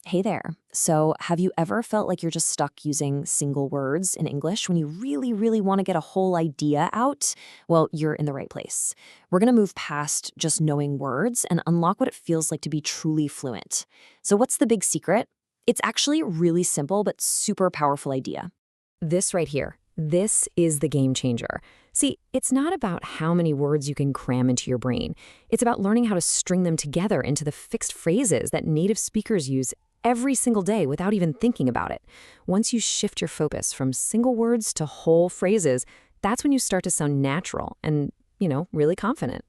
Hey there. So, have you ever felt like you're just stuck using single words in English when you really, really want to get a whole idea out? Well, you're in the right place. We're going to move past just knowing words and unlock what it feels like to be truly fluent. So, what's the big secret? It's actually a really simple but super powerful idea. This right here. This is the game changer. See, it's not about how many words you can cram into your brain. It's about learning how to string them together into the fixed phrases that native speakers use every single day without even thinking about it. Once you shift your focus from single words to whole phrases, that's when you start to sound natural and, really confident.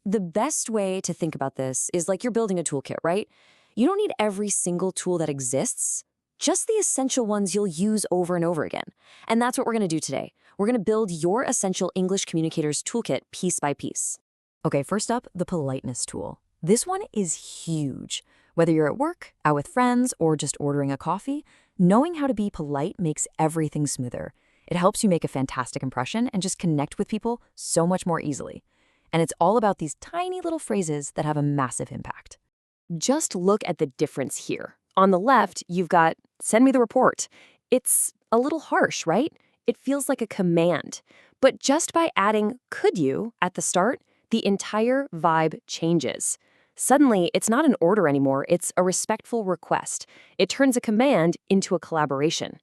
The best way to think about this is like you're building a toolkit, right? You don't need every single tool that exists, just the essential ones you'll use over and over again. And that's what we're going to do today. We're going to build your essential English communicators toolkit piece by piece. Okay, first up, the politeness tool. This one is huge. Whether you're at work, out with friends, or just ordering a coffee, knowing how to be polite makes everything smoother. It helps you make a fantastic impression and just connect with people so much more easily. And it's all about these tiny little phrases that have a massive impact. Just look at the difference here. On the left, you've got, send me the report. It's a little harsh, right? It feels like a command. But just by adding could you at the start, the entire vibe changes. Suddenly, it's not an order anymore, it's a respectful request. It turns a command into a collaboration.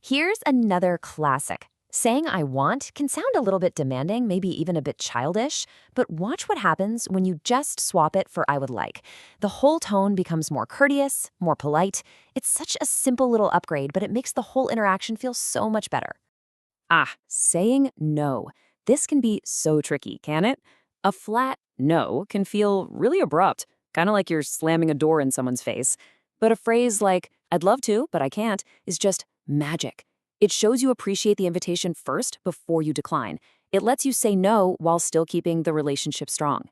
Here's another classic. Saying I want can sound a little bit demanding, maybe even a bit childish, but watch what happens when you just swap it for I would like. The whole tone becomes more courteous, more polite. It's such a simple little upgrade, but it makes the whole interaction feel so much better. Saying no. This can be so tricky, can it? A flat no can feel really abrupt, kind of like you're slamming a door in someone's face. But a phrase like, I'd love to, but I can't, is just magic. It shows you appreciate the invitation first before you decline. It lets you say no while still keeping the relationship strong.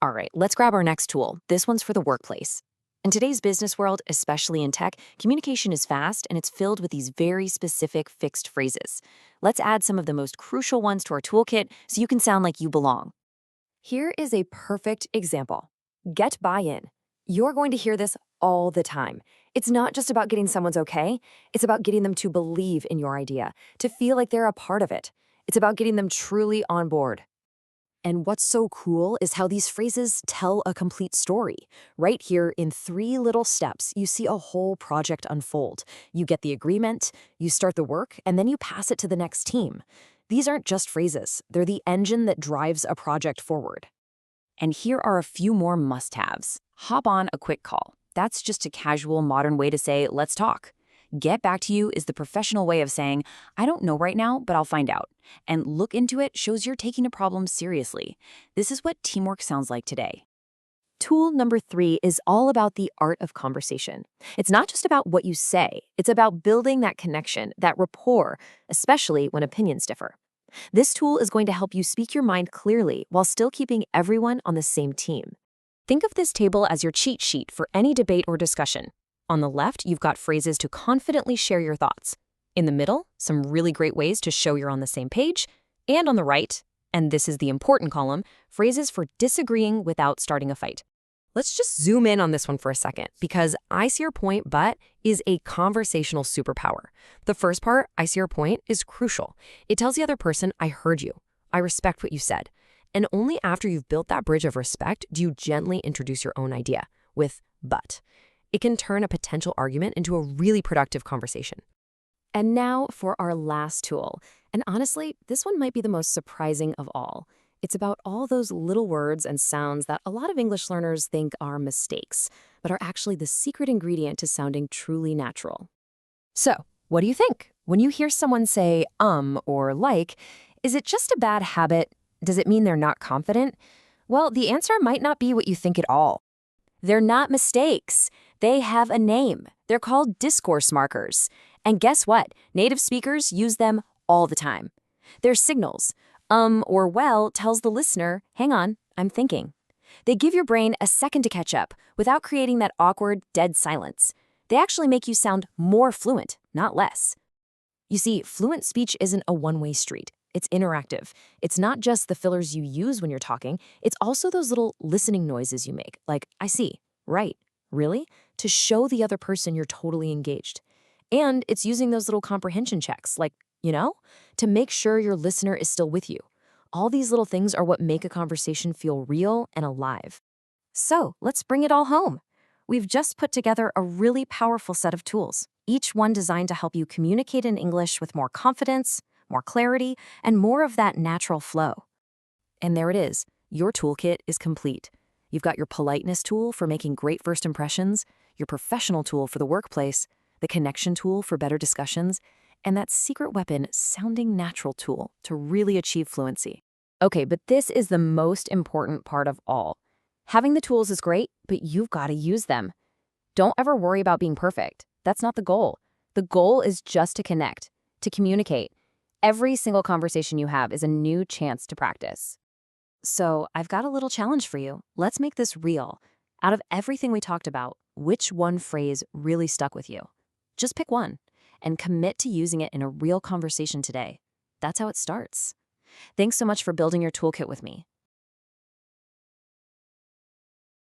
All right, let's grab our next tool. This one's for the workplace. In today's business world, especially in tech, communication is fast and it's filled with these very specific fixed phrases. Let's add some of the most crucial ones to our toolkit so you can sound like you belong. Here is a perfect example. Get buy-in. You're going to hear this all the time. It's not just about getting someone's okay. It's about getting them to believe in your idea, to feel like they're a part of it. It's about getting them truly on board. And what's so cool is how these phrases tell a complete story. Right here in 3 little steps, you see a whole project unfold. You get the agreement, you start the work, and then you pass it to the next team. These aren't just phrases. They're the engine that drives a project forward. And here are a few more must-haves. Hop on a quick call. That's just a casual, modern way to say, let's talk. Get back to you is the professional way of saying, I don't know right now, but I'll find out. And look into it shows you're taking a problem seriously. This is what teamwork sounds like today. Tool number 3 is all about the art of conversation. It's not just about what you say. It's about building that connection, that rapport, especially when opinions differ. This tool is going to help you speak your mind clearly while still keeping everyone on the same team. Think of this table as your cheat sheet for any debate or discussion. On the left, you've got phrases to confidently share your thoughts. In the middle, some really great ways to show you're on the same page. And on the right, and this is the important column, phrases for disagreeing without starting a fight. Let's just zoom in on this one for a second, because I see your point, but is a conversational superpower. The first part, I see your point, is crucial. It tells the other person, I heard you. I respect what you said. And only after you've built that bridge of respect do you gently introduce your own idea with but. It can turn a potential argument into a really productive conversation. And now for our last tool. And honestly, this one might be the most surprising of all. It's about all those little words and sounds that a lot of English learners think are mistakes, but are actually the secret ingredient to sounding truly natural. So, what do you think? When you hear someone say or like, is it just a bad habit? Does it mean they're not confident? Well, the answer might not be what you think at all. They're not mistakes. They have a name. They're called discourse markers. And guess what? Native speakers use them all the time. They're signals. Or well tells the listener, hang on, I'm thinking. They give your brain a second to catch up without creating that awkward, dead silence. They actually make you sound more fluent, not less. You see, fluent speech isn't a one-way street. It's interactive. It's not just the fillers you use when you're talking. It's also those little listening noises you make, like I see, right, Really? To show the other person you're totally engaged. And it's using those little comprehension checks, like, you know, to make sure your listener is still with you. All these little things are what make a conversation feel real and alive. So let's bring it all home. We've just put together a really powerful set of tools, each one designed to help you communicate in English with more confidence, more clarity, and more of that natural flow. And there it is. Your toolkit is complete. You've got your politeness tool for making great first impressions, your professional tool for the workplace, the connection tool for better discussions, and that secret weapon sounding natural tool to really achieve fluency. Okay, but this is the most important part of all. Having the tools is great, but you've got to use them. Don't ever worry about being perfect. That's not the goal. The goal is just to connect, to communicate. Every single conversation you have is a new chance to practice. So I've got a little challenge for you. Let's make this real. Out of everything we talked about, which one phrase really stuck with you? Just pick one and commit to using it in a real conversation today. That's how it starts. Thanks so much for building your toolkit with me.